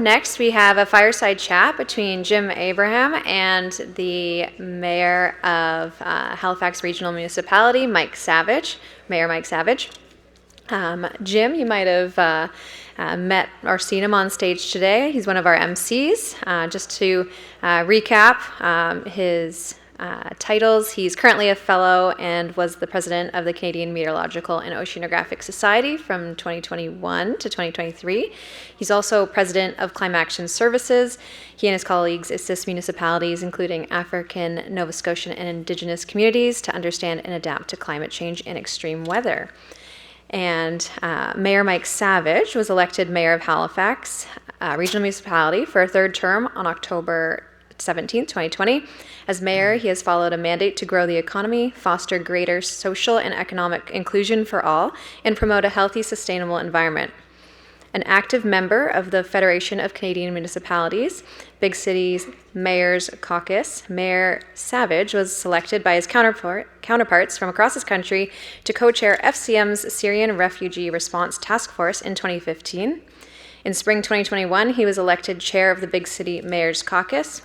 next, we have a fireside chat between Jim Abraham and the Mayor of Halifax Regional Municipality, Mayor Mike Savage. Jim, you might have met or seen him on stage today. He's one of our MCs. Just to recap his titles, he's currently a fellow and was the president of the Canadian Meteorological and Oceanographic Society from 2021 to 2023. He's also president of Climate Action Services. He and his colleagues assist municipalities, including African, Nova Scotian, and Indigenous communities, to understand and adapt to climate change and extreme weather. And Mayor Mike Savage was elected mayor of Halifax Regional Municipality for a third term on October 17, 2020. As mayor, he has followed a mandate to grow the economy, foster greater social and economic inclusion for all, and promote a healthy, sustainable environment. An active member of the Federation of Canadian Municipalities, Big Cities Mayors Caucus, Mayor Savage was selected by his counterparts from across this country to co-chair FCM's Syrian Refugee Response Task Force in 2015. In spring 2021, he was elected chair of the Big City Mayors Caucus.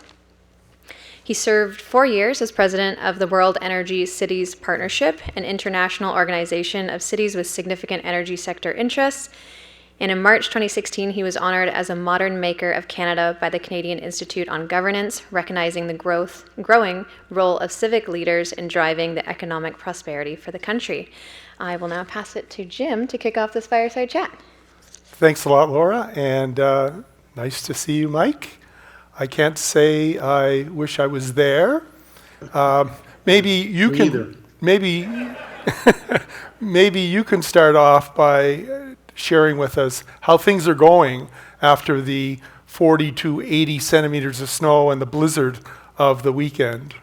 He served 4 years as president of the World Energy Cities Partnership, an international organization of cities with significant energy sector interests. And in March 2016, he was honored as a Modern Maker of Canada by the Canadian Institute on Governance, recognizing the growing role of civic leaders in driving the economic prosperity for the country. I will now pass it to Jim to kick off this fireside chat. Thanks a lot, Laura, and nice to see you, Mike. I can't say I wish I was there. Maybe you can. Maybe maybe you can start off by sharing with us how things are going after the 40 to 80 centimeters of snow and the blizzard of the weekend.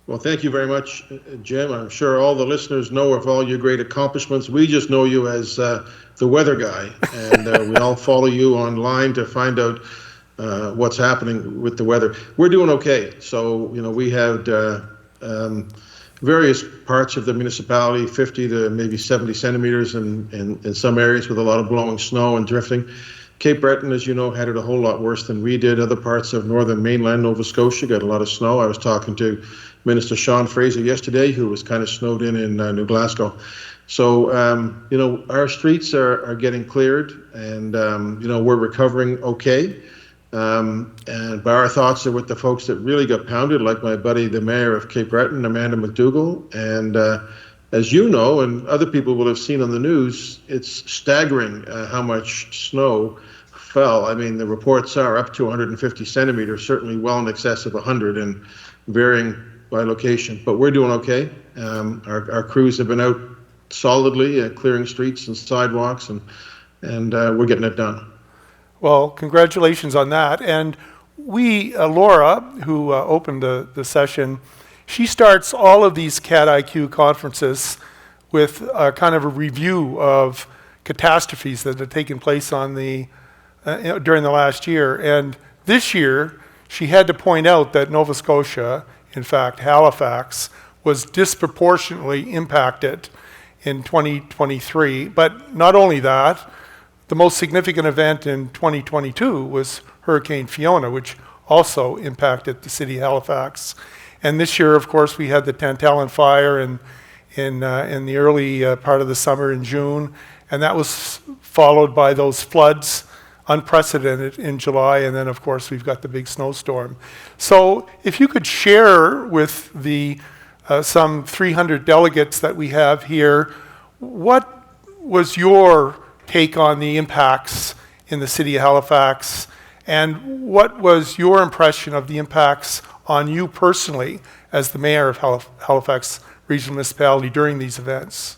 Well, thank you very much, Jim. I'm sure all the listeners know of all your great accomplishments. We just know you as the weather guy, and we all follow you online to find out what's happening with the weather. We're doing okay. So, we had various parts of the municipality, 50 to maybe 70 centimeters in some areas with a lot of blowing snow and drifting. Cape Breton, as you know, had it a whole lot worse than we did. Other parts of northern mainland Nova Scotia got a lot of snow. I was talking to Minister Sean Fraser yesterday, who was kind of snowed in New Glasgow. So, our streets are getting cleared, and, we're recovering okay. But our thoughts are with the folks that really got pounded, like my buddy, the mayor of Cape Breton, Amanda McDougall. And as you know, and other people will have seen on the news, it's staggering how much snow fell. I mean, the reports are up to 150 centimeters, certainly well in excess of 100 and varying by location. But we're doing okay. Our crews have been out solidly clearing streets and sidewalks, and we're getting it done. Well, congratulations on that. And Laura, who opened the session, she starts all of these CatIQ conferences with kind of a review of catastrophes that had taken place on during the last year. And this year, she had to point out that Nova Scotia, in fact, Halifax, was disproportionately impacted in 2023. But not only that, the most significant event in 2022 was Hurricane Fiona, which also impacted the city of Halifax. And this year, of course, we had the Tantalin fire in the early part of the summer in June, and that was followed by those floods, unprecedented in July, and then, of course, we've got the big snowstorm. So if you could share with the some 300 delegates that we have here, what was your take on the impacts in the city of Halifax, and what was your impression of the impacts on you personally as the mayor of Halifax Regional Municipality during these events?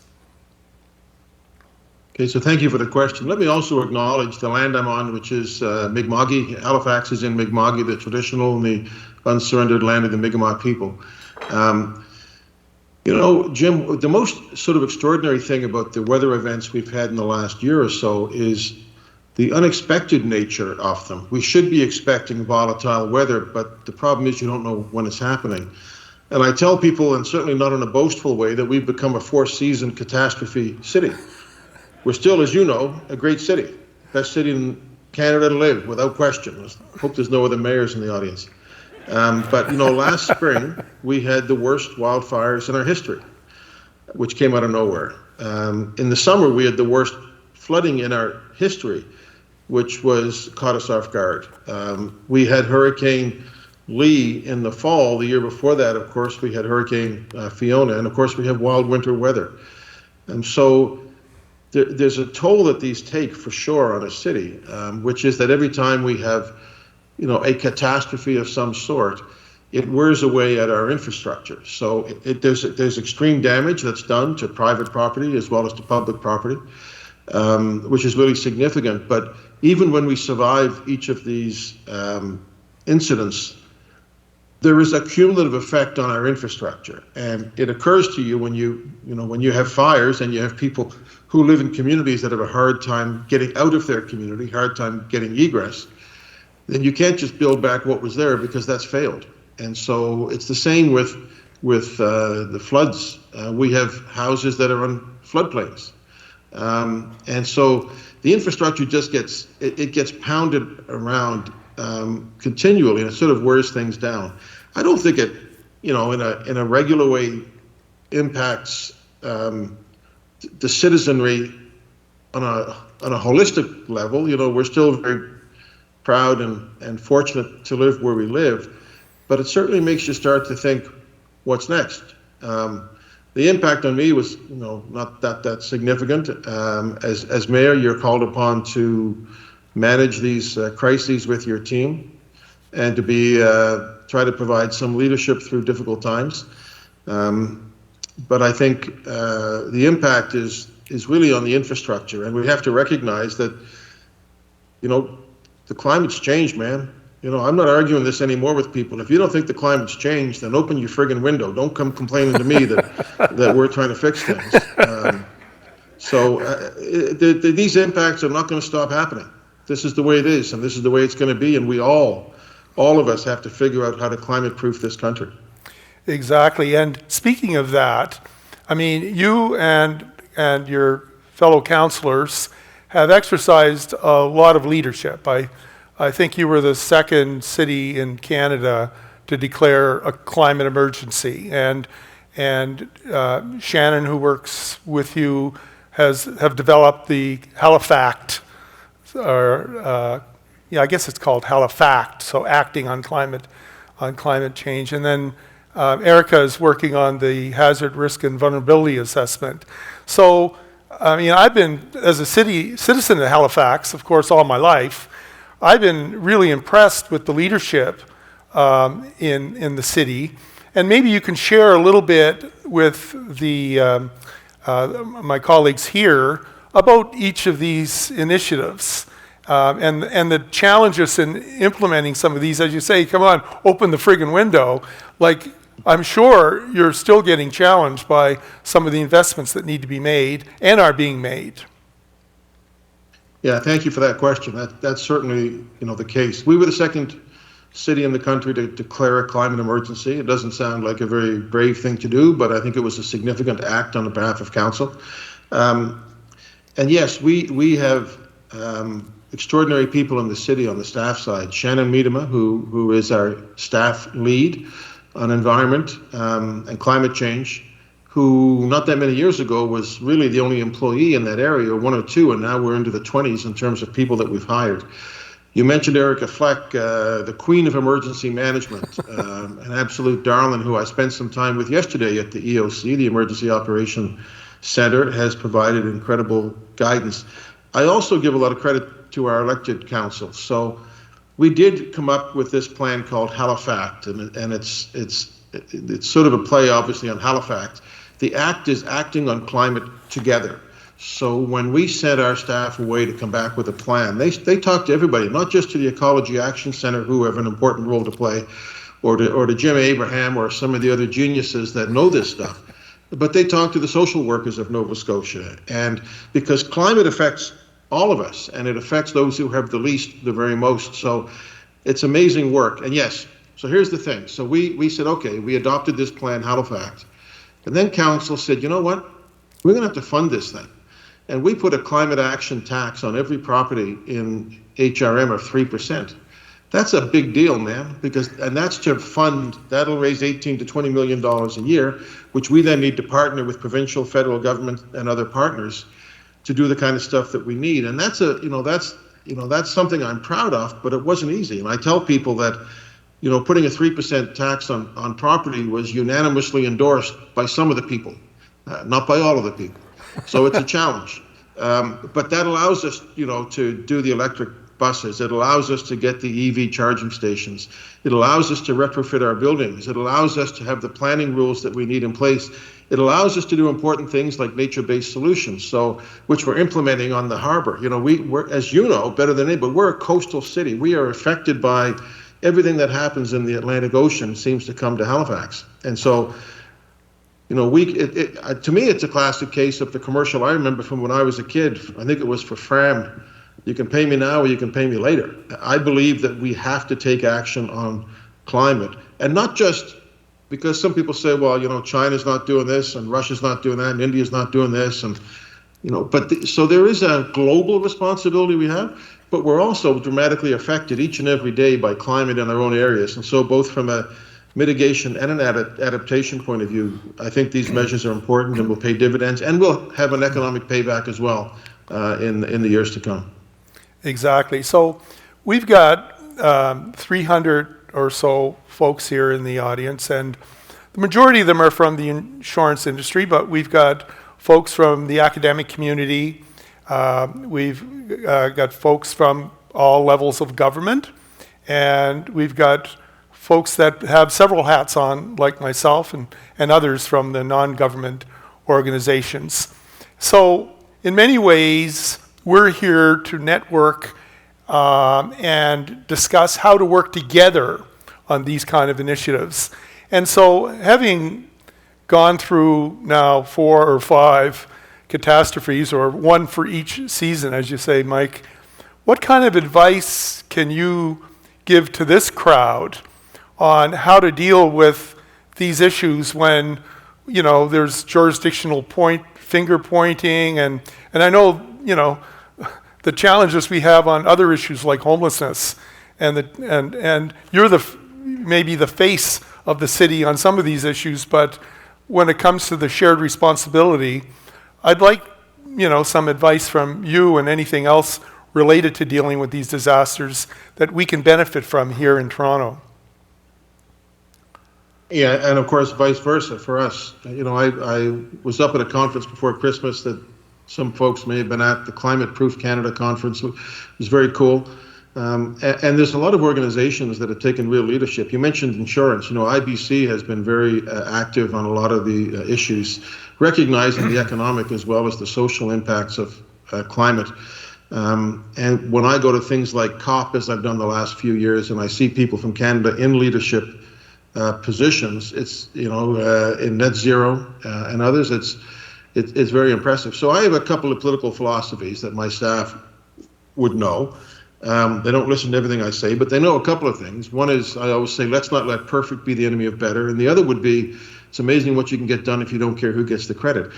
Okay, so thank you for the question. Let me also acknowledge the land I'm on, which is Mi'kma'ki. Halifax is in Mi'kma'ki, the traditional and the unsurrendered land of the Mi'kmaq people. Jim, the most sort of extraordinary thing about the weather events we've had in the last year or so is the unexpected nature of them. We should be expecting volatile weather, but the problem is you don't know when it's happening. And I tell people, and certainly not in a boastful way, that we've become a four-season catastrophe city. We're still, as you know, a great city. Best city in Canada to live, without question. I hope there's no other mayors in the audience. But, last spring, we had the worst wildfires in our history, which came out of nowhere. In the summer, we had the worst flooding in our history, which caught us off guard. We had Hurricane Lee in the fall. The year before that, of course, we had Hurricane Fiona, and of course, we have wild winter weather. And so there's a toll that these take for sure on a city, which is that every time we have, a catastrophe of some sort, it wears away at our infrastructure. So there's extreme damage that's done to private property as well as to public property, which is really significant. But even when we survive each of these incidents, there is a cumulative effect on our infrastructure, and it occurs to you when you have fires and you have people who live in communities that have a hard time getting out of their community, hard time getting egress. Then you can't just build back what was there because that's failed. And so it's the same with the floods. We have houses that are on floodplains, and so the infrastructure just gets pounded around continually, and it sort of wears things down. I don't think it, in a regular way, impacts the citizenry on a holistic level. We're still very proud and fortunate to live where we live, but it certainly makes you start to think, what's next? The impact on me was, not that significant. As mayor, you're called upon to manage these crises with your team and to try to provide some leadership through difficult times. But I think the impact is really on the infrastructure, and we have to recognize that, the climate's changed, man. I'm not arguing this anymore with people. If you don't think the climate's changed, then open your friggin' window. Don't come complaining to me that we're trying to fix things. These impacts are not going to stop happening. This is the way it is, and this is the way it's going to be, and we all of us have to figure out how to climate-proof this country. Exactly. And speaking of that, I mean, you and your fellow councillors have exercised a lot of leadership. I think you were the second city in Canada to declare a climate emergency, and Shannon, who works with you, have developed the Halifax, I guess it's called Halifax, so acting on climate change, and then Erica is working on the hazard, risk, and vulnerability assessment. So, I mean, I've been, as a citizen of Halifax, of course, all my life, I've been really impressed with the leadership in the city. And maybe you can share a little bit with my colleagues here about each of these initiatives and the challenges in implementing some of these. As you say, come on, open the friggin' window. Like, I'm sure you're still getting challenged by some of the investments that need to be made and are being made. Yeah, thank you for that question. That's certainly, the case. We were the second city in the country to declare a climate emergency. It doesn't sound like a very brave thing to do, but I think it was a significant act on the behalf of council. And yes, we have extraordinary people in the city on the staff side. Shannon Miedema, who is our staff lead on environment and climate change, who not that many years ago was really the only employee in that area, one or two, and now we're into the 20s in terms of people that we've hired. You mentioned Erica Fleck, the queen of emergency management, an absolute darling who I spent some time with yesterday at the EOC, the Emergency Operation Center, has provided incredible guidance. I also give a lot of credit to our elected council. So we did come up with this plan called Halifax, and it's sort of a play, obviously, on Halifax. The act is acting on climate together. So when we sent our staff away to come back with a plan, they talked to everybody, not just to the Ecology Action Center, who have an important role to play, or to Jim Abraham or some of the other geniuses that know this stuff, but they talked to the social workers of Nova Scotia. And because climate affects all of us, and it affects those who have the least, the very most. So it's amazing work. And yes, so here's the thing. So we said, okay, we adopted this plan, Halifax. And then council said, you know what? We're going to have to fund this thing. And we put a climate action tax on every property in HRM of 3%. That's a big deal, man, and that's to fund, that'll raise $18 to $20 million a year, which we then need to partner with provincial, federal government and other partners to do the kind of stuff that we need. And that's something I'm proud of, but it wasn't easy. And I tell people that, putting a 3% tax on property was unanimously endorsed by some of the people, not by all of the people. So it's a challenge. But that allows us, to do the electric buses. It allows us to get the EV charging stations. It allows us to retrofit our buildings. It allows us to have the planning rules that we need in place. It allows us to do important things like nature-based solutions, which we're implementing on the harbor. We're, as you know, better than anybody, we're a coastal city. We are affected by everything that happens in the Atlantic Ocean seems to come to Halifax. And so, to me, it's a classic case of the commercial I remember from when I was a kid. I think it was for Fram. You can pay me now or you can pay me later. I believe that we have to take action on climate, and not just because some people say, well, China's not doing this and Russia's not doing that and India's not doing this. And, so there is a global responsibility we have, but we're also dramatically affected each and every day by climate in our own areas. And so both from a mitigation and an adaptation point of view, I think these measures are important and will pay dividends and will have an economic payback as well in the years to come. Exactly. So we've got 300 or so folks here in the audience, and the majority of them are from the insurance industry, but we've got folks from the academic community. We've got folks from all levels of government, and we've got folks that have several hats on, like myself and others from the non-government organizations. So in many ways, we're here to network and discuss how to work together on these kind of initiatives. And so having gone through now 4 or 5 catastrophes, or one for each season, as you say, Mike, what kind of advice can you give to this crowd on how to deal with these issues when, there's jurisdictional finger pointing, and I know, the challenges we have on other issues like homelessness, and you're maybe the face of the city on some of these issues, but when it comes to the shared responsibility, I'd like some advice from you and anything else related to dealing with these disasters that we can benefit from here in Toronto. Yeah, and of course, vice versa for us. I was up at a conference before Christmas that some folks may have been at, the Climate Proof Canada conference. It was very cool. And there's a lot of organizations that have taken real leadership. You mentioned insurance. IBC has been very active on a lot of the issues, recognizing the economic as well as the social impacts of climate. And when I go to things like COP, as I've done the last few years, and I see people from Canada in leadership positions, it's, in net zero and others, it's very impressive. So I have a couple of political philosophies that my staff would know. They don't listen to everything I say, but they know a couple of things. One is, I always say, let's not let perfect be the enemy of better. And the other would be, it's amazing what you can get done if you don't care who gets the credit.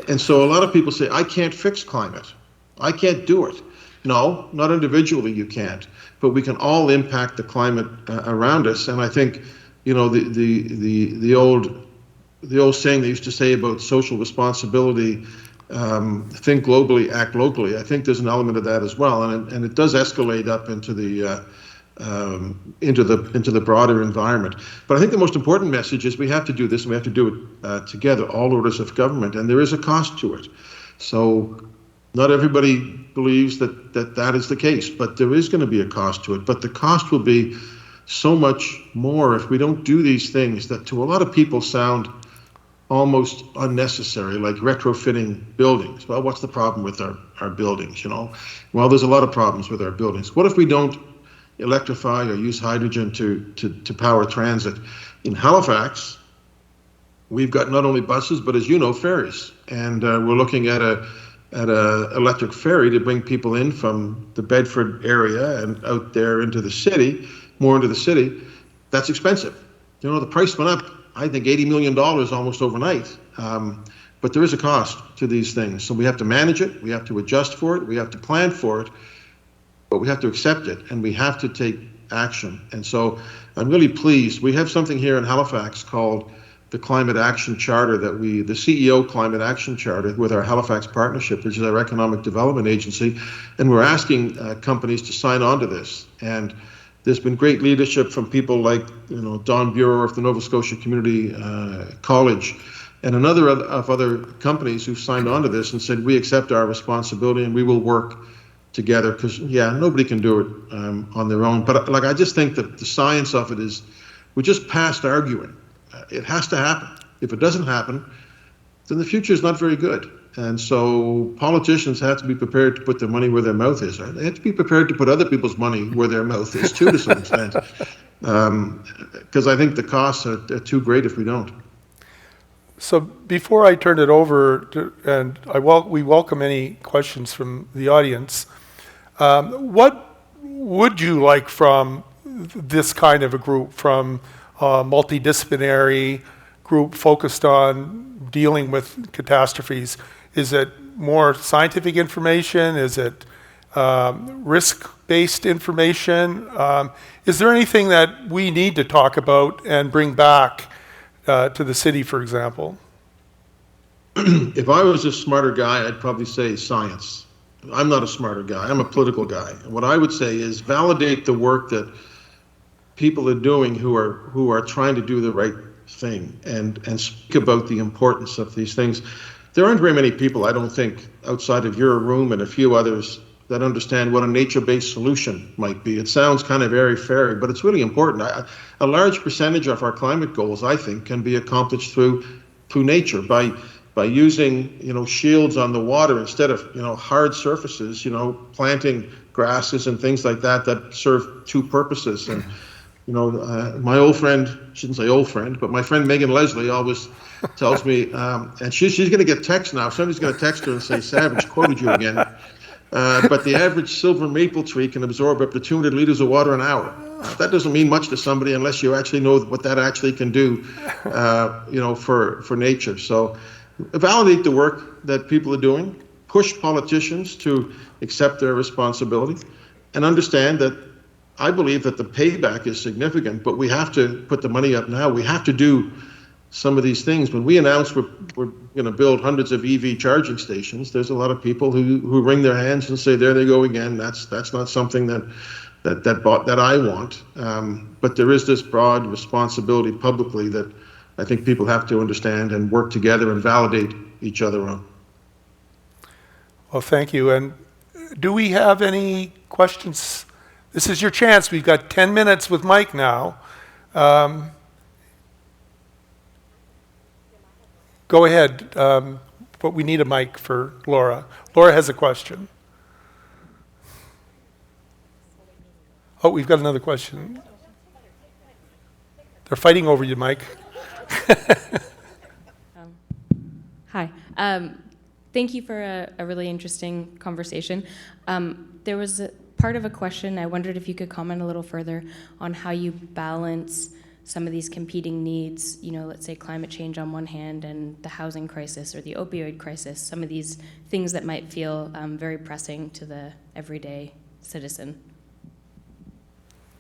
And so a lot of people say, I can't fix climate. I can't do it. No, not individually you can't, but we can all impact the climate around us. And I think, the old saying they used to say about social responsibility, think globally, act locally. I think there's an element of that as well, and it does escalate up into the broader environment. But I think the most important message is we have to do this, and we have to do it together, all orders of government, and there is a cost to it. So not everybody believes that is the case, but there is going to be a cost to it. But the cost will be so much more if we don't do these things that to a lot of people sound almost unnecessary, like retrofitting buildings. Well, what's the problem with our buildings, Well, there's a lot of problems with our buildings. What if we don't electrify or use hydrogen to power transit? In Halifax, we've got not only buses, but as you know, ferries. And we're looking at a electric ferry to bring people in from the Bedford area and out there into the city, more into the city. That's expensive. The price went up, I think, $80 million almost overnight. But there is a cost to these things. So we have to manage it, we have to adjust for it, we have to plan for it, but we have to accept it, and we have to take action. And so I'm really pleased. We have something here in Halifax called the Climate Action Charter the CEO Climate Action Charter with our Halifax Partnership, which is our economic development agency, and we're asking companies to sign on to this. And there's been great leadership from people like, Don Bureau of the Nova Scotia Community College, and another of other companies who've signed on to this and said, we accept our responsibility and we will work together, because nobody can do it on their own. But I just think that the science of it is, we're just past arguing. It has to happen. If it doesn't happen, then the future is not very good. And so politicians have to be prepared to put their money where their mouth is. Right? They have to be prepared to put other people's money where their mouth is too, to some extent, because I think the costs are too great if we don't. So before I turn it over, we welcome any questions from the audience. What would you like from this kind of a group, from a multidisciplinary group focused on dealing with catastrophes? Is it more scientific information? Is it risk-based information? Is there anything that we need to talk about and bring back to the city, for example? If I was a smarter guy, I'd probably say science. I'm not a smarter guy. I'm a political guy. What I would say is validate the work that people are doing who are trying to do the right thing, and speak about the importance of these things. There aren't very many people, I don't think, outside of your room and a few others, that understand what a nature-based solution might be. It sounds kind of airy-fairy, but it's really important. A large percentage of our climate goals, I think, can be accomplished through nature, by using, shields on the water instead of, hard surfaces, planting grasses and things like that serve two purposes. And, my old friend, shouldn't say old friend, but my friend Megan Leslie always tells me, and she's going to get text now. Somebody's going to text her and say, Savage quoted you again. But the average silver maple tree can absorb up to 200 liters of water an hour. That doesn't mean much to somebody unless you actually know what that actually can do, for nature. So validate the work that people are doing, push politicians to accept their responsibility, and understand that I believe that the payback is significant, but we have to put the money up now. We have to do some of these things. When we announced we're going to build hundreds of EV charging stations, there's a lot of people who wring their hands and say, there they go again. That's not something that I want. But there is this broad responsibility publicly that I think people have to understand and work together and validate each other on. Well, thank you. And do we have any questions? This is your chance. We've got 10 minutes with Mike now. Go ahead, but we need a mic for Laura. Laura has a question. Oh, we've got another question. They're fighting over you, Mike. Hi. Thank you for a really interesting conversation. There was a part of a question. I wondered if you could comment a little further on how you balance some of these competing needs, let's say climate change on one hand and the housing crisis or the opioid crisis, some of these things that might feel very pressing to the everyday citizen.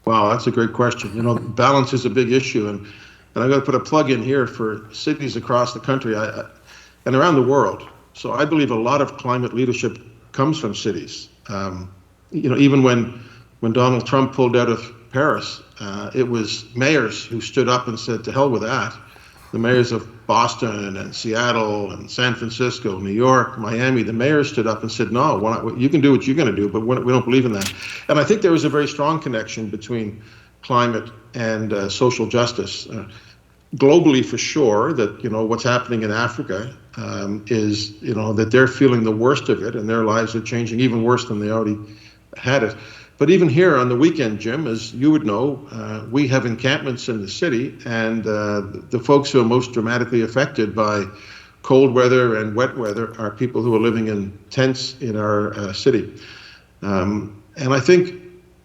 Wow, that's a great question. Balance is a big issue, and I'm going to put a plug in here for cities across the country and around the world. So I believe a lot of climate leadership comes from cities. Even when Donald Trump pulled out of Paris, it was mayors who stood up and said, to hell with that. The mayors of Boston and Seattle and San Francisco, New York, Miami, the mayors stood up and said, no, you can do what you're going to do, but we don't believe in that. And I think there was a very strong connection between climate and social justice. Globally, for sure, that what's happening in Africa is that they're feeling the worst of it, and their lives are changing even worse than they already had it. But even here on the weekend, Jim, as you would know, we have encampments in the city, and the folks who are most dramatically affected by cold weather and wet weather are people who are living in tents in our city. And I think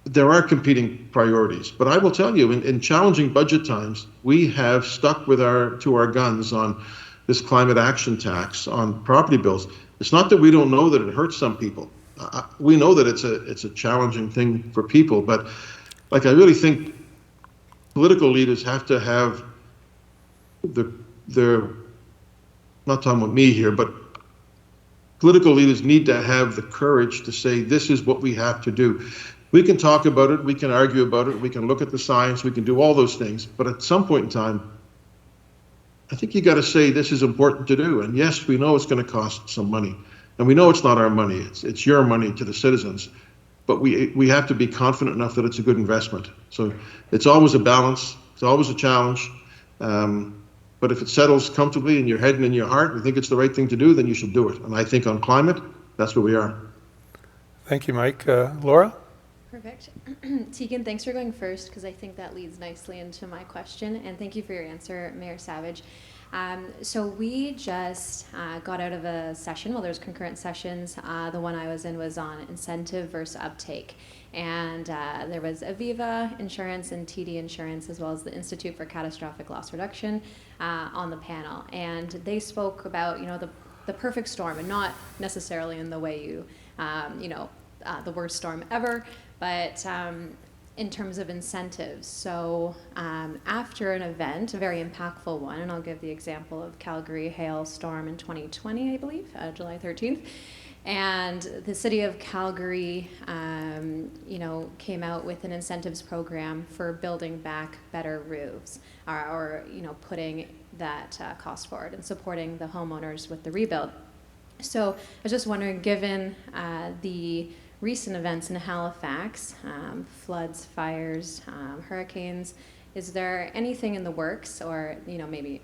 there are competing priorities, but I will tell you, in challenging budget times, we have stuck to our guns on this climate action tax on property bills. It's not that we don't know that it hurts some people. We know that it's a challenging thing for people, but like I really think political leaders have to have their, not talking about me here, but political leaders need to have the courage to say, this is what we have to do. We can talk about it, we can argue about it, we can look at the science, we can do all those things, but at some point in time, I think you got to say this is important to do. And yes, we know it's going to cost some money. And we know it's not our money, it's your money to the citizens. But we have to be confident enough that it's a good investment. So it's always a balance, it's always a challenge. But if it settles comfortably in your head and in your heart, and you think it's the right thing to do, then you should do it. And I think on climate, that's where we are. Thank you, Mike. Laura? Perfect. Tegan, thanks for going first, because I think that leads nicely into my question. And thank you for your answer, Mayor Savage. So we just got out of a session. Well, there's concurrent sessions. The one I was in was on incentive versus uptake. And there was Aviva Insurance and TD Insurance, as well as the Institute for Catastrophic Loss Reduction on the panel. And they spoke about, the perfect storm, and not necessarily in the way the worst storm ever, but in terms of incentives. So after an event, a very impactful one, and I'll give the example of Calgary hailstorm in 2020, I believe, July 13th. And the city of Calgary, came out with an incentives program for building back better roofs, or putting that cost forward and supporting the homeowners with the rebuild. So I was just wondering, given the recent events in Halifax, floods, fires, hurricanes, is there anything in the works, or maybe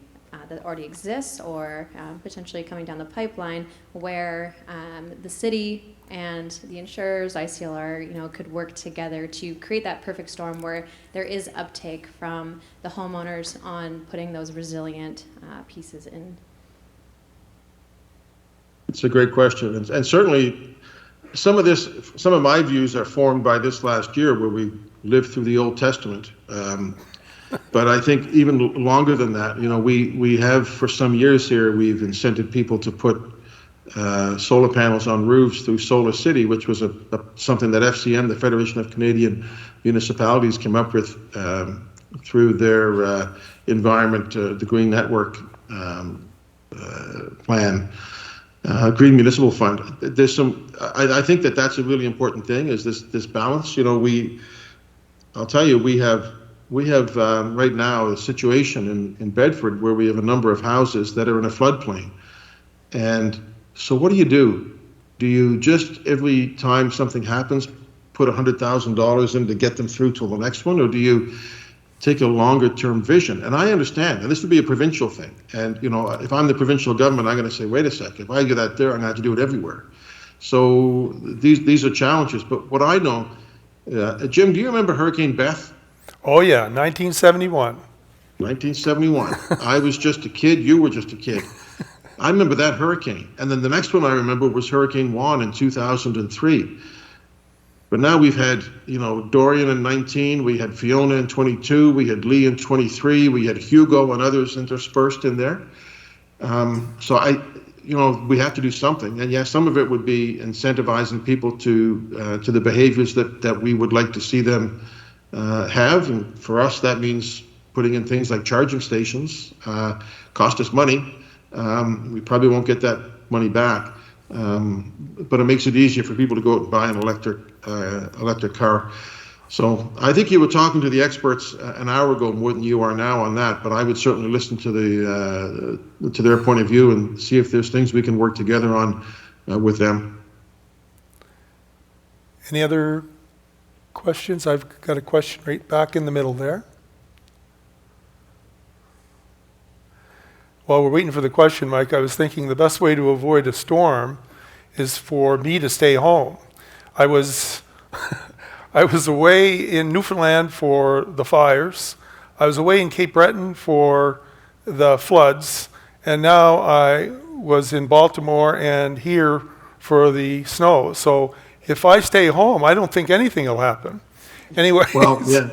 that already exists, or potentially coming down the pipeline, where the city and the insurers, ICLR, could work together to create that perfect storm where there is uptake from the homeowners on putting those resilient pieces in? It's a great question, and certainly some of my views are formed by this last year, where we lived through the Old Testament. But I think even longer than that, we have for some years here, we've incented people to put solar panels on roofs through Solar City, which was something that FCM, the Federation of Canadian Municipalities, came up with through their environment, the Green Network plan. Green Municipal Fund. There's I think that's a really important thing, is this balance. I'll tell you, we have right now a situation in Bedford where we have a number of houses that are in a floodplain. And so what do? Do you just, every time something happens, put $100,000 in to get them through till the next one, or do you take a longer term vision? And I understand, and this would be a provincial thing. And if I'm the provincial government, I'm going to say, wait a second, if I get that there, I'm going to have to do it everywhere. So these are challenges. But what I know, Jim, do you remember Hurricane Beth? Oh yeah, 1971. 1971. I was just a kid, you were just a kid. I remember that hurricane. And then the next one I remember was Hurricane Juan in 2003. But now we've had, Dorian in 19, we had Fiona in 22, we had Lee in 23, we had Hugo and others interspersed in there. So we have to do something. And yes, some of it would be incentivizing people to the behaviors that we would like to see them have. And for us, that means putting in things like charging stations. Cost us money. We probably won't get that money back. But it makes it easier for people to go out and buy an electric car. So I think you were talking to the experts an hour ago more than you are now on that, but I would certainly listen to their point of view and see if there's things we can work together on with them. Any other questions? I've got a question right back in the middle there. While we're waiting for the question, Mike, I was thinking the best way to avoid a storm is for me to stay home. I was away in Newfoundland for the fires. I was away in Cape Breton for the floods. And now I was in Baltimore and here for the snow. So if I stay home, I don't think anything will happen. Anyway. Well, yeah.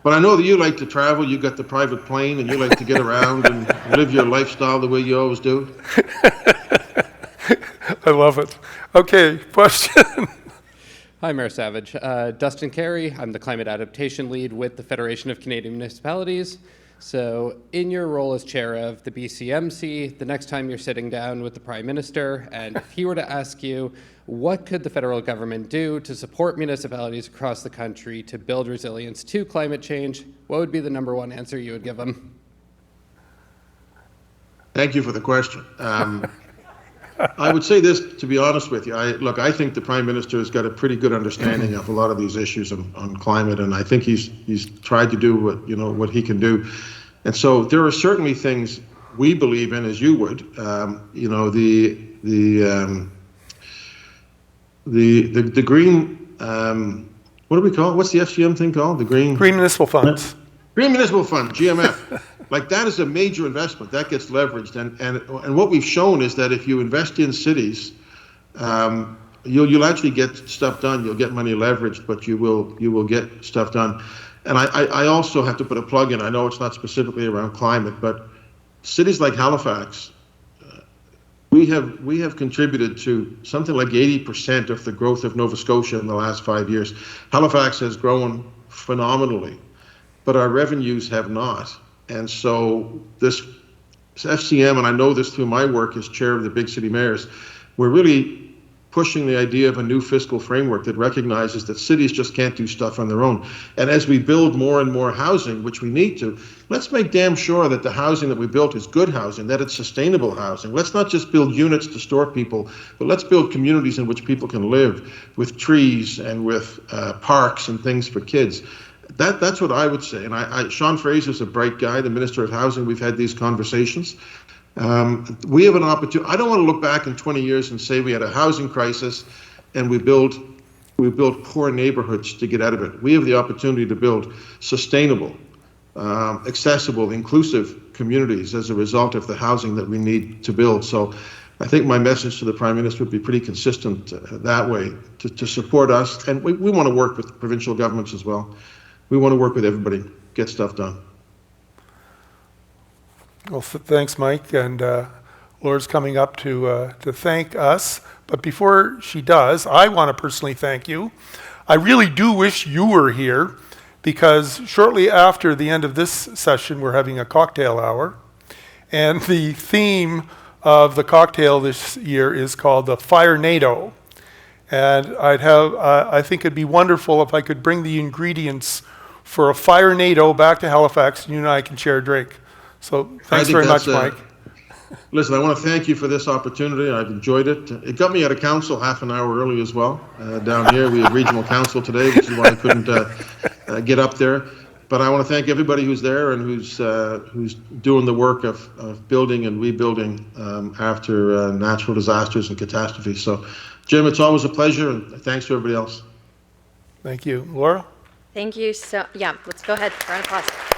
But I know that you like to travel. You got the private plane, and you like to get around and live your lifestyle the way you always do. I love it. Okay, question. Hi, Mayor Savage. Dustin Carey. I'm the climate adaptation lead with the Federation of Canadian Municipalities. So in your role as chair of the BCMC, the next time you're sitting down with the Prime Minister, and if he were to ask you, what could the federal government do to support municipalities across the country to build resilience to climate change, what would be the #1 answer you would give him? Thank you for the question. I would say this, to be honest with you. I think the Prime Minister has got a pretty good understanding of a lot of these issues on climate, and I think he's tried to do what he can do. And so there are certainly things we believe in, as you would. The green. What do we call it? What's the FCM thing called? The Green Municipal Funds. Green Municipal Fund, GMF. Like, that is a major investment that gets leveraged, and what we've shown is that if you invest in cities, you'll actually get stuff done. You'll get money leveraged, but you will get stuff done. And I also have to put a plug in. I know it's not specifically around climate, but cities like Halifax, we have contributed to something like 80% of the growth of Nova Scotia in the last 5 years. Halifax has grown phenomenally, but our revenues have not. And so this FCM, and I know this through my work as chair of the Big City Mayors, we're really pushing the idea of a new fiscal framework that recognizes that cities just can't do stuff on their own. And as we build more and more housing, which we need to, let's make damn sure that the housing that we built is good housing, that it's sustainable housing. Let's not just build units to store people, but let's build communities in which people can live with trees and with parks and things for kids. That's what I would say. And Sean Fraser's a bright guy, the Minister of Housing. We've had these conversations. We have an opportunity. I don't want to look back in 20 years and say we had a housing crisis and we built poor neighborhoods to get out of it. We have the opportunity to build sustainable, accessible, inclusive communities as a result of the housing that we need to build. So I think my message to the Prime Minister would be pretty consistent that way, to support us. And we want to work with provincial governments as well. We want to work with everybody, get stuff done. Well, thanks, Mike. And Laura's coming up to thank us. But before she does, I want to personally thank you. I really do wish you were here, because shortly after the end of this session, we're having a cocktail hour. And the theme of the cocktail this year is called the Fire-NATO. And I think it'd be wonderful if I could bring the ingredients for a Fire-NATO back to Halifax, and you and I can share a drink. So thanks very much, Mike. Listen, I want to thank you for this opportunity. I've enjoyed it. It got me out of council half an hour early as well. Down here, we had regional council today, which is why I couldn't get up there. But I want to thank everybody who's there and who's doing the work of building and rebuilding after natural disasters and catastrophes. So, Jim, it's always a pleasure, and thanks to everybody else. Thank you. Laura? Thank you. Yeah, let's go ahead. Round of applause.